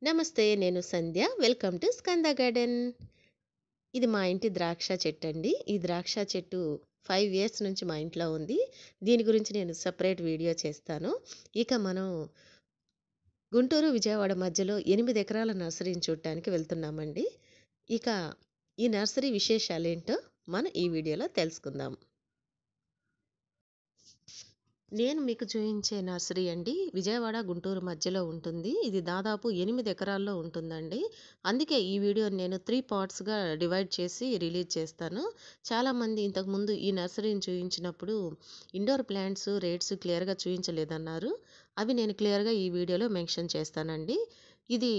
నమస్తే. నేను Sandhya. Welcome to Skanda garden. ఇది మా ఇంటి ద్రాక్ష చెట్టండి. ఈ ద్రాక్ష చెట్టు 5 ఇయర్స్ నుంచి మా ఇంట్లో ఉంది. దీని గురించి నేను సెపరేట్ వీడియో చేస్తాను. ఇక మనం గుంటూరు, విజయవాడ మధ్యలో 8 ఎకరాల నర్సరీని చూడటానికి వెళ్తున్నామండి. ఇక ఈ నర్సరీ విశేషాలేంటో మనం ఈ వీడియోలో తెలుసుకుందాం. నేను మీకు చూయించే నర్సరీ అండి విజయవాడ, గుంటూరు మధ్యలో ఉంటుంది. ఇది దాదాపు 8 ఎకరాల్లో ఉంటుందండి. అందుకే ఈ వీడియోని నేను 3 పార్ట్స్‌గా డివైడ్ చేసి రిలీజ్ చేస్తాను. చాలామంది ఇంతకుముందు ఈ నర్సరీని చూయించినప్పుడు ఇండోర్ ప్లాంట్స్ రేట్స్ క్లియర్‌గా చూయించలేదన్నారు. అవి నేను క్లియర్‌గా ఈ వీడియోలో మెన్షన్ చేస్తానండి. ఇది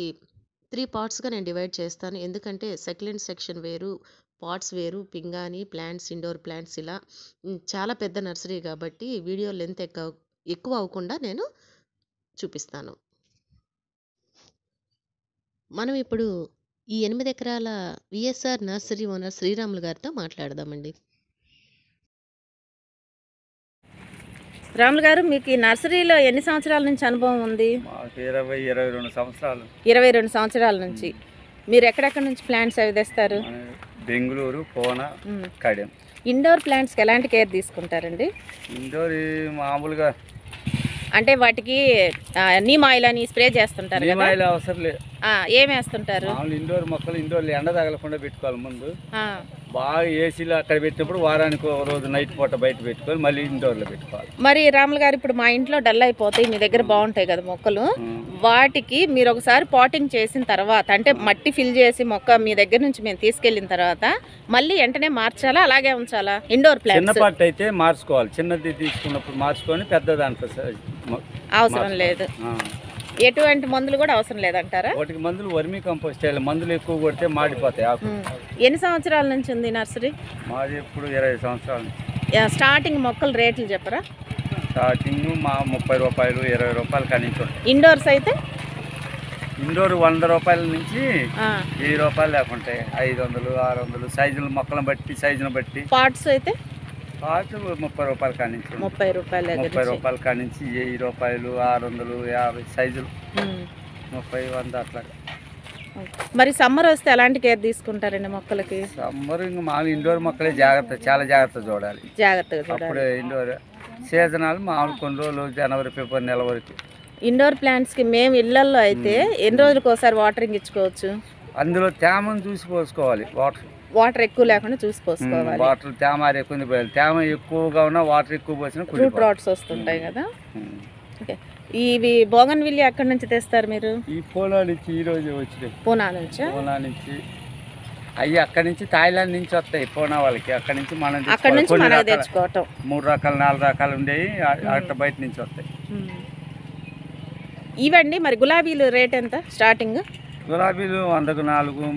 3 పార్ట్స్‌గా నేను డివైడ్ చేస్తాను. ఎందుకంటే సక్యులెంట్ సెక్షన్ వేరు, పాట్స్ వేరు, పింగాణి ప్లాంట్స్, ఇండోర్ ప్లాంట్స్ ఇలా చాలా పెద్ద నర్సరీ కాబట్టి వీడియో లెంత్ ఎక్కువ అవ్వకుండా నేను చూపిస్తాను. మనం ఇప్పుడు ఈ 8 ఎకరాల విఎస్ఆర్ నర్సరీ ఓనర్ శ్రీరాములు గారితో మాట్లాడదామండి. రాములు గారు, మీకు ఈ నర్సరీలో ఎన్ని సంవత్సరాల నుంచి అనుభవం ఉంది? మాకు 22 సంవత్సరాలు. 22 సంవత్సరాల నుంచి. మీరు ఎక్కడెక్కడ నుంచి ప్లాంట్స్ అవి తెస్తారు? బెంగళూరు, పూనా, కడెం. ఇండోర్ ప్లాంట్స్కి ఎలాంటి కేర్ తీసుకుంటారండి? ఇండోర్ మామూలుగా అంటే వాటికి నీమ్ ఆయిల్ అని స్ప్రే చేస్తుంటారు కదా? ఆయిల్ అవసరం లేదు. ఏం వేస్తుంటారు? మామూలు ఇండోర్ మొక్కలు ఇండోర్లో ఎండ తగలకుండా పెట్టుకోవాలి. ముందు బాగా ఏసీలో అక్కడ పెట్టినప్పుడు వారానికి ఒక రోజు నైట్ పూట బయట పెట్టుకొని మళ్ళీ ఇండోర్లో పెట్టుకోవాలి. మరి రాములు గారు, ఇప్పుడు మా ఇంట్లో డల్ అయిపోతాయి, మీ దగ్గర బాగుంటాయి కదా మొక్కలు, వాటికి మీరు ఒకసారి పాటింగ్ చేసిన తర్వాత, అంటే మట్టి ఫిల్ చేసి మొక్క మీ దగ్గర నుంచి మేము తీసుకెళ్ళిన తర్వాత మళ్ళీ వెంటనే మార్చాలా, అలాగే ఉంచాలా? ఇండోర్ ప్లాంట్స్ చిన్న పార్ట్ అయితే మార్చుకోవాలి. చిన్నది తీసుకున్నప్పుడు మార్చుకొని పెద్ద దాంట్లో అవసరం లేదు. ఎటువంటి మందులు కూడా అవసరం లేదంటారా? వాటికి మందులు వర్మీ కంపోస్ట్ చేయాలి. మందులు ఎక్కువ కొడితే మాడిపోతాయి ఆకు. ఎన్ని సంవత్సరాల నుంచి ఉంది నర్సరీ? మాది ఇప్పుడు 20 సంవత్సరాల నుంచి. స్టార్టింగ్ మొక్కల రేట్లు చెప్పరా? స్టార్టింగ్ మా 30 రూపాయలు, 20 రూపాయలు కనీసం. ఇండోర్స్ అయితే ఇండోర్ 100 రూపాయల నుంచి 1000 రూపాయలు లేకుంటాయి. 500, 600 సైజులు మొక్కలను బట్టి, సైజును బట్టి. పాట్స్ అయితే పాటు 30 రూపాయలు కానించి, 30 రూపాయలు 30 రూపాయలు కానించి 1000 రూపాయలు, 600, 50 సైజులు 30, 100 అట్లా. మరి సమ్మర్ వస్తే ఎలాంటి కేర్ తీసుకుంటారండి మొక్కలకి? సమ్మర్ ఇంకా మామూలు ఇండోర్ మొక్కలే జాగ్రత్త, చాలా జాగ్రత్త చూడాలి. జాగ్రత్తగా చూడాలి. అప్పుడే ఇండోర్ సీజనాలు మామూలు కొన్ని రోజులు జనవరి, ఫిబ్రవరి నెల వరకు. ఇండోర్ ప్లాంట్స్కి మేము ఇళ్లల్లో అయితే ఎన్ని రోజులకు ఒకసారి వాటరింగ్ ఇచ్చుకోవచ్చు? అందులో తేమను చూసి పోసుకోవాలి. వాటర్ ఎక్కువ లేకుండా చూసి పోసుకోవాలి. వాటర్ తేమ ఎక్కువ పోయాలి. తేమ ఎక్కువగా ఉన్నా వాటర్ ఎక్కువ పోసినా ఫ్రూట్ రాట్స్ వస్తుంటాయి కదా. ఓకే, ఇవి బోగన్ విల్లి ఎక్కడి నుంచి తెస్తారు మీరు? ఈ పూనా నుంచి ఈ రోజు వచ్చినాయి. పూనా నుంచి? పూనా నుంచి అవి అక్కడి నుంచి థాయిలాండ్ నుంచి వస్తాయి. పూనా వాళ్ళకి అక్కడి నుంచి మనం అక్కడి నుంచి మనకు తెచ్చుకోవటం. 3 రకాలు 4 రకాలు ఉండేవి అట్లా బయట నుంచి వస్తాయి. ఇవండి. మరి గులాబీలు రేట్ ఎంత స్టార్టింగ్? గులాబీలు 100కు 4,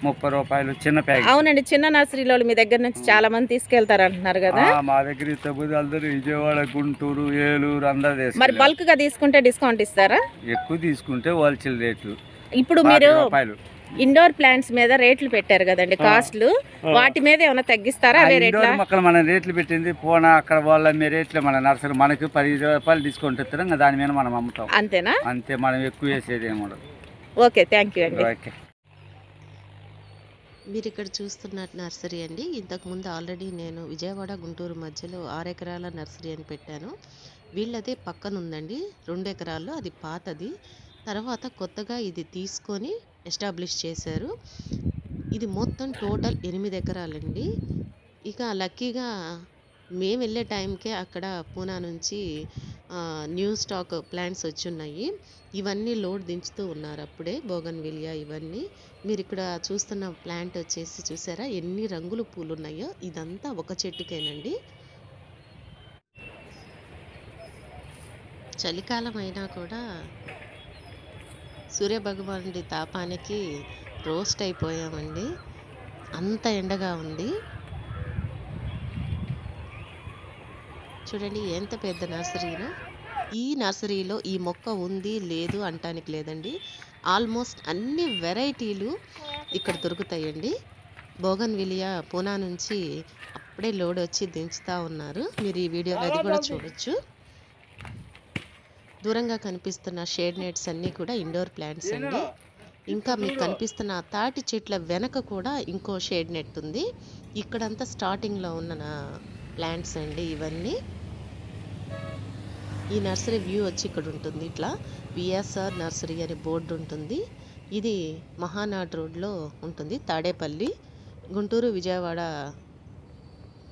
30 రూపాయలు చిన్న ప్యాకెట్. అవునండి, చిన్న నర్సరీలో మీ దగ్గర నుంచి చాలా మంది తీసుకెళ్తారు అంటున్నారు కదా. మా దగ్గర అందరూ విజయవాడ, గుంటూరు, ఏలూరు అందరూ. మరి బల్క్ గా తీసుకుంటే డిస్కౌంట్ ఇస్తారా? ఎక్కువ తీసుకుంటే హోల్సేల్ రేట్లు. ఇప్పుడు మీరు ఇండోర్ ప్లాంట్స్ మీద రేట్లు పెట్టారు కదండి, కాస్ట్లు, వాటి మీద ఏమైనా తగ్గిస్తారా? అవే రేట్లు మొక్కలు మనం రేట్లు పెట్టింది పోనా అక్కడ వాళ్ళ రేట్లు మన నర్సరీ మనకి 10 రూపాయలు డిస్కౌంట్ ఇస్తారు. ఇంకా దాని మీద మనం అమ్ముతాం. అంతేనా? అంతే, మనం ఎక్కువ వేసేది ఏమి ఉండదు. ఓకే, థ్యాంక్ యూ అండి. ఓకే. మీరు ఇక్కడ చూస్తున్న నర్సరీ అండి. ఇంతకుముందు ఆల్రెడీ నేను విజయవాడ, గుంటూరు మధ్యలో 6 ఎకరాల నర్సరీ అని పెట్టాను. వీళ్ళదే పక్కన ఉందండి 2 ఎకరాల్లో, అది పాతది. తర్వాత కొత్తగా ఇది తీసుకొని ఎస్టాబ్లిష్ చేశారు. ఇది మొత్తం టోటల్ 8 ఎకరాలండి. ఇక లక్కీగా మేము వెళ్ళే టైంకే అక్కడ పూనా నుంచి న్యూ స్టాక్ ప్లాంట్స్ వచ్చి ఉన్నాయి. ఇవన్నీ లోడ్ దించుతూ ఉన్నారు అప్పుడే, బోగన్ విలియా ఇవన్నీ. మీరు ఇక్కడ చూస్తున్న ప్లాంట్ వచ్చేసి చూసారా ఎన్ని రంగుల పూలు ఉన్నాయో? ఇదంతా ఒక చెట్టుకేనండి. చలికాలం అయినా కూడా సూర్యభగవానుడి తాపానికి రోస్ట్ అయిపోయామండి, అంత ఎండగా ఉంది. చూడండి ఎంత పెద్ద నర్సరీనో. ఈ నర్సరీలో ఈ మొక్క ఉంది లేదు అంటానికి లేదండి. ఆల్మోస్ట్ అన్ని వెరైటీలు ఇక్కడ దొరుకుతాయండి. బోగన్ విలియా పూనా నుంచి అప్పుడే లోడ్ వచ్చి దించుతూ ఉన్నారు. మీరు ఈ వీడియోలో అది కూడా చూడొచ్చు. దూరంగా కనిపిస్తున్న షేడ్ నెట్స్ అన్నీ కూడా ఇండోర్ ప్లాంట్స్ అండి. ఇంకా మీకు కనిపిస్తున్న తాటి చెట్ల వెనక కూడా ఇంకో షేడ్ నెట్ ఉంది. ఇక్కడంతా స్టార్టింగ్‌లో ఉన్న ప్లాంట్స్ అండి ఇవన్నీ. ఈ నర్సరీ వ్యూ వచ్చి ఇక్కడ ఉంటుంది. ఇట్లా విఎస్ఆర్ నర్సరీ అనే బోర్డు ఉంటుంది. ఇది మహానాడ్ రోడ్లో ఉంటుంది. తాడేపల్లి, గుంటూరు, విజయవాడ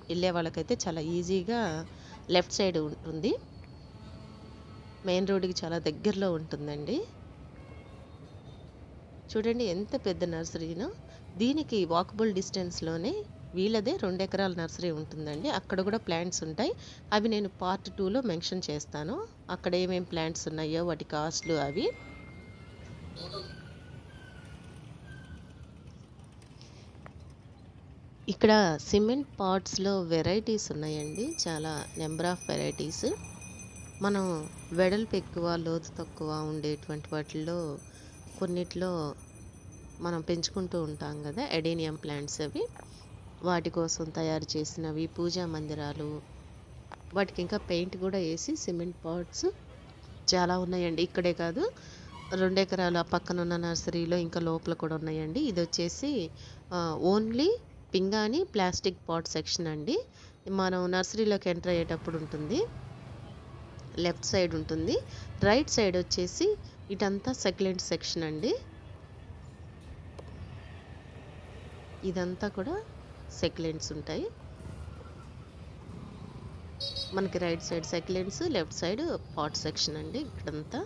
వెళ్ళే వాళ్ళకైతే చాలా ఈజీగా లెఫ్ట్ సైడ్ ఉంటుంది. మెయిన్ రోడ్డుకి చాలా దగ్గరలో ఉంటుందండి. చూడండి ఎంత పెద్ద నర్సరీనో. దీనికి వాకబుల్ డిస్టెన్స్లోనే వీళ్ళదే 2 ఎకరాల నర్సరీ ఉంటుందండి. అక్కడ కూడా ప్లాంట్స్ ఉంటాయి. అవి నేను పార్ట్ 2లో మెన్షన్ చేస్తాను. అక్కడ ఏమేం ప్లాంట్స్ ఉన్నాయో వాటి కాస్ట్లు అవి. ఇక్కడ సిమెంట్ పాట్స్లో వెరైటీస్ ఉన్నాయండి. చాలా నెంబర్ ఆఫ్ వెరైటీస్. మనం వెడల్పు ఎక్కువ లోతు తక్కువ ఉండేటువంటి వాటిల్లో కొన్నిట్లో మనం పెంచుకుంటూ ఉంటాం కదా ఎడేనియం ప్లాంట్స్. అవి వాటి కోసం తయారు చేసినవి, పూజా మందిరాలు, వాటికి ఇంకా పెయింట్ కూడా వేసి సిమెంట్ పాట్స్ చాలా ఉన్నాయండి. ఇక్కడే కాదు 2 ఎకరాల పక్కన ఉన్న నర్సరీలో ఇంకా లోపల కూడా ఉన్నాయండి. ఇది వచ్చేసి ఓన్లీ పింగాణి ప్లాస్టిక్ పాట్ సెక్షన్ అండి. మనం నర్సరీలోకి ఎంటర్ అయ్యేటప్పుడు ఉంటుంది. లెఫ్ట్ సైడ్ ఉంటుంది. రైట్ సైడ్ వచ్చేసి ఇటంతా సెక్లెంట్ సెక్షన్ అండి. ఇదంతా కూడా సెక్లెంట్స్ ఉంటాయి. మనకి right side succulents, left side pot section అండి. ఇక్కడంతా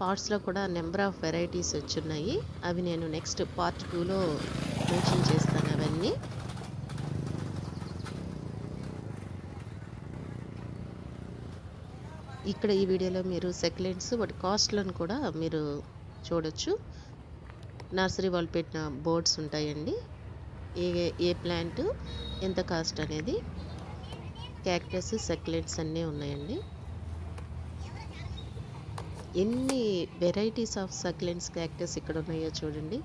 పాట్స్లో కూడా నెంబర్ ఆఫ్ వెరైటీస్ వచ్చున్నాయి. అవి నేను నెక్స్ట్ పార్ట్ 2లో మెన్షన్ చేస్తాను అవన్నీ. ఇక్కడ ఈ వీడియోలో మీరు సెక్లెంట్స్ వాటి కాస్ట్లను కూడా మీరు చూడొచ్చు. నర్సరీ వాళ్ళు పెట్టిన బోర్డ్స్ ఉంటాయండి. ఏ ప్లాంట్ ఎంత కాస్ట్ అనేది. క్యాక్టస్, సెక్లెంట్స్ అన్నీ ఉన్నాయండి. ఎన్ని వెరైటీస్ ఆఫ్ సక్లెంట్స్, క్యాక్టస్ ఇక్కడ ఉన్నాయో చూడండి.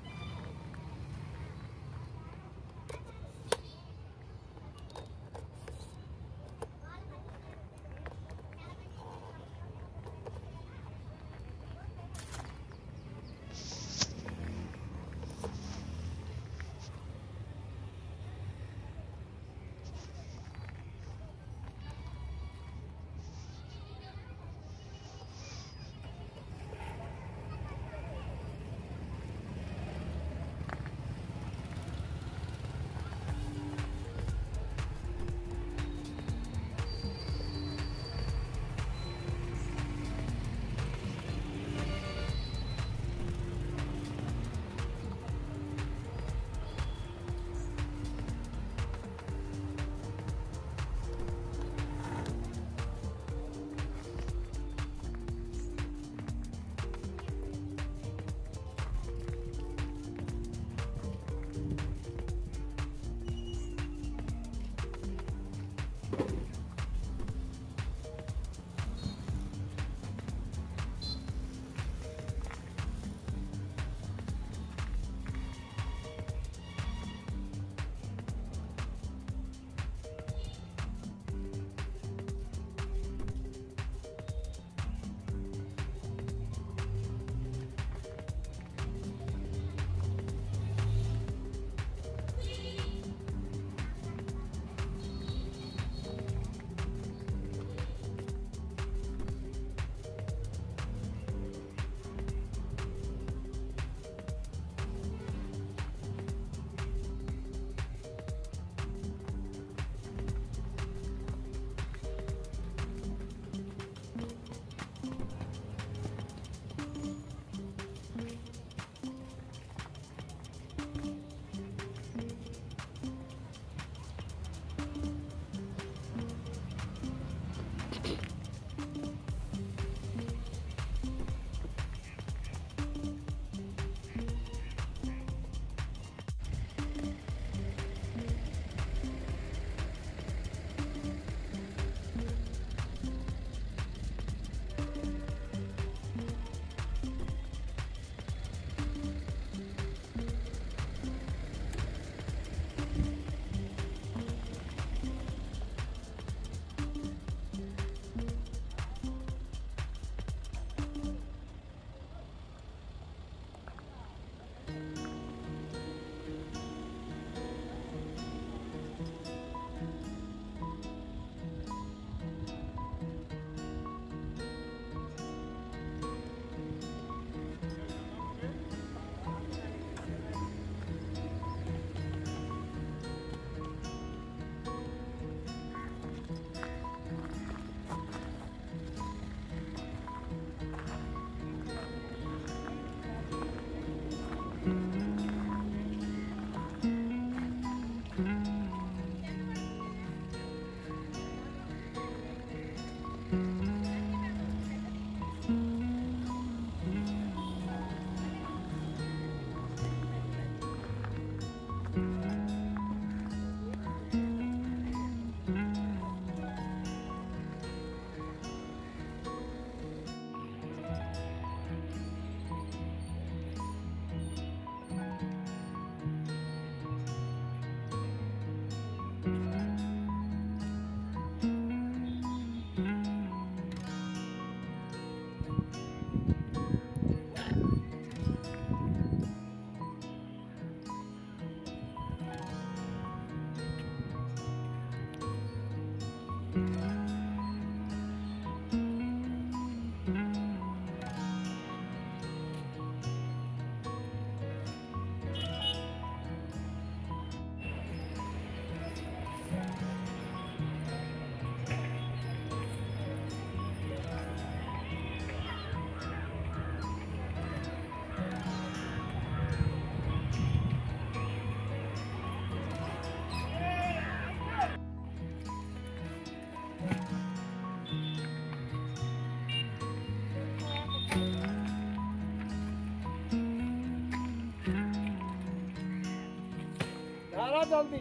జల్దీ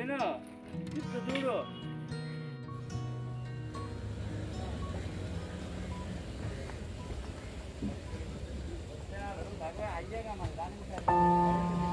ఏనా ఇప్పుడు చూడు అయ్యేగా మన దానికి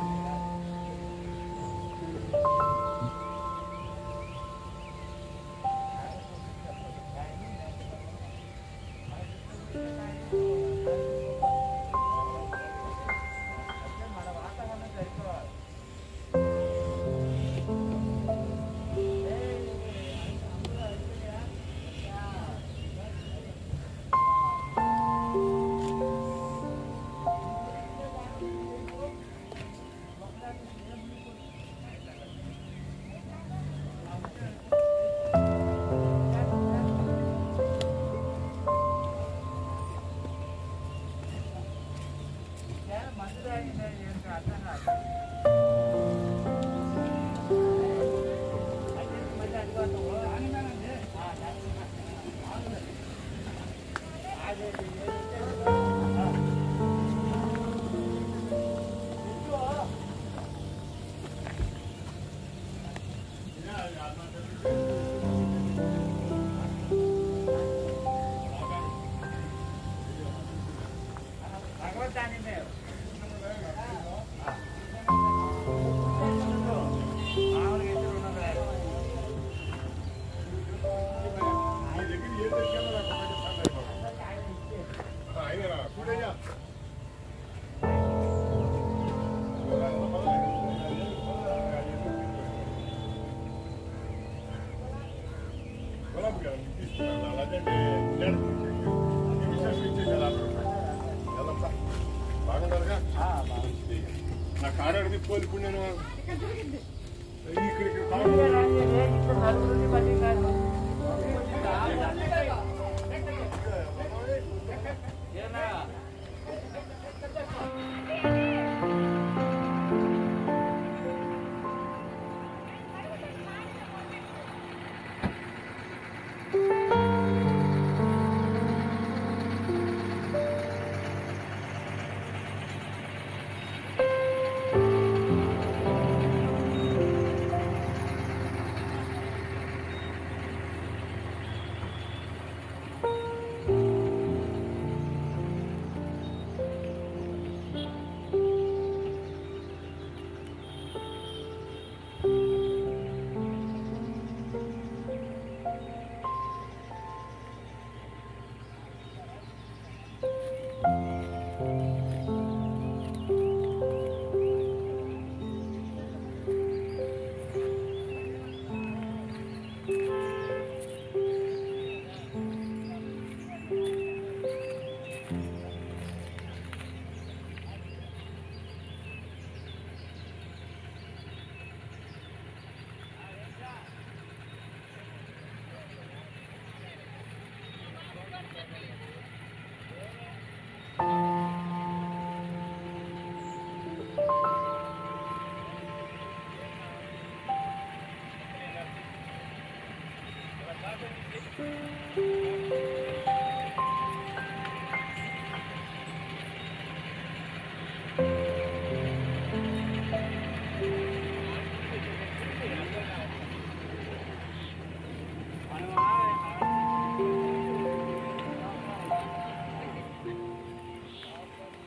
నా కారు అడిగి పోలిప్పుడు నేను ఇక్కడికి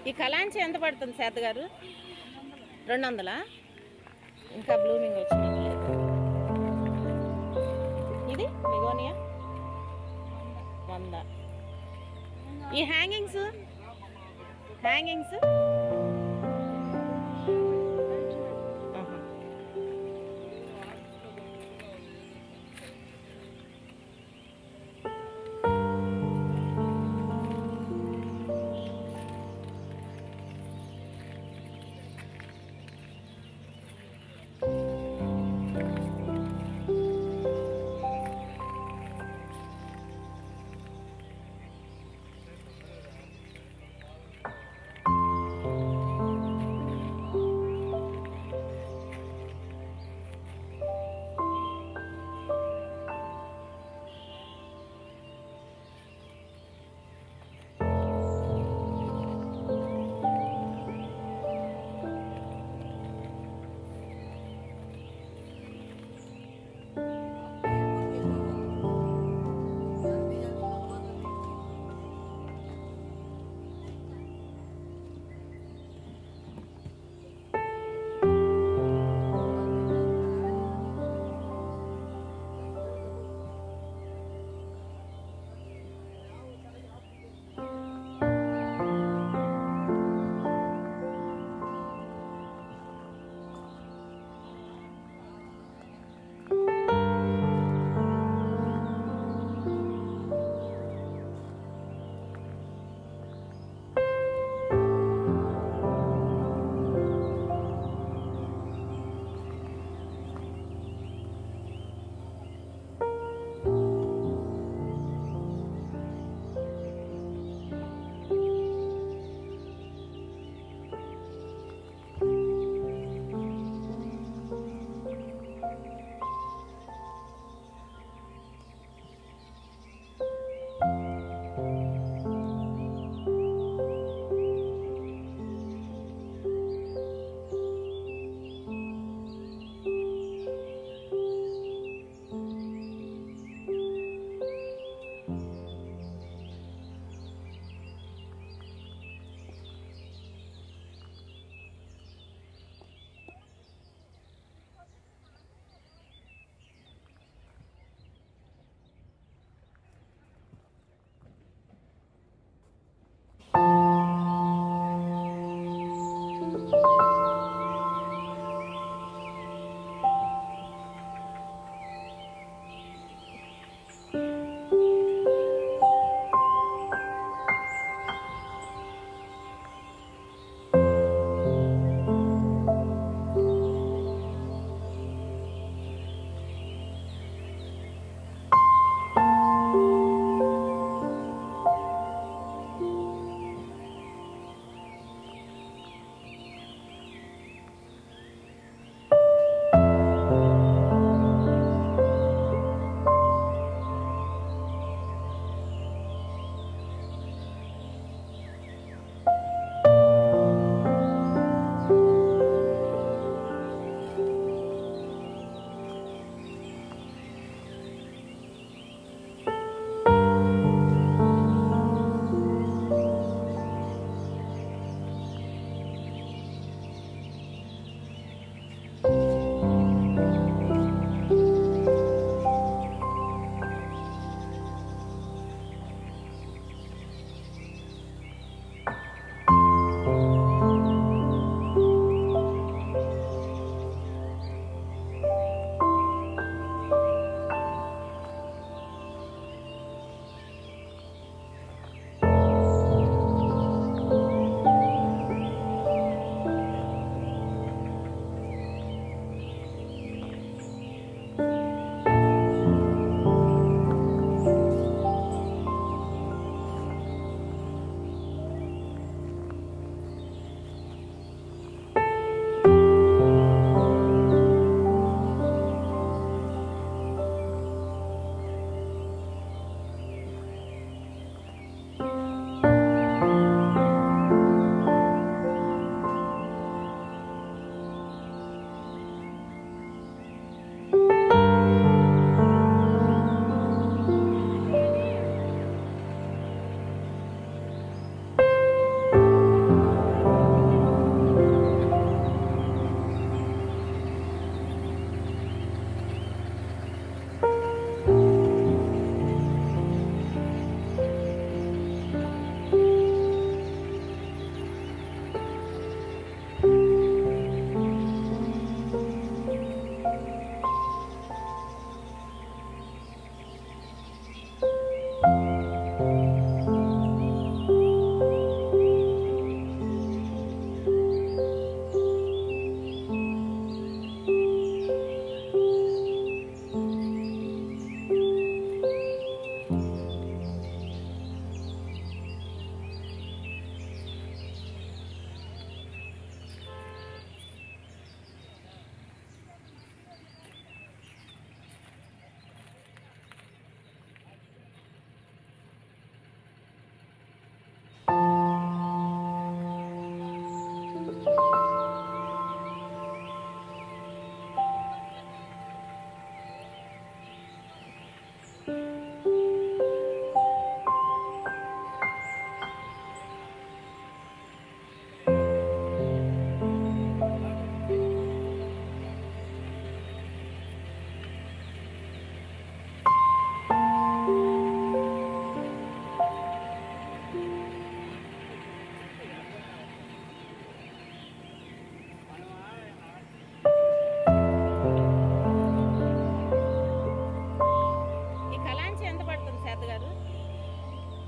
ఈ కలాంచి ఎంత పడుతుంది సేత గారు? 200. ఇంకా బ్లూమింగ్ వచ్చింది. ఇది మిగోనియా 100. ఈ హ్యాంగింగ్స్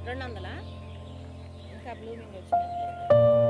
200 ఇంకా బ్లూమింగ్ వచ్చినట్టు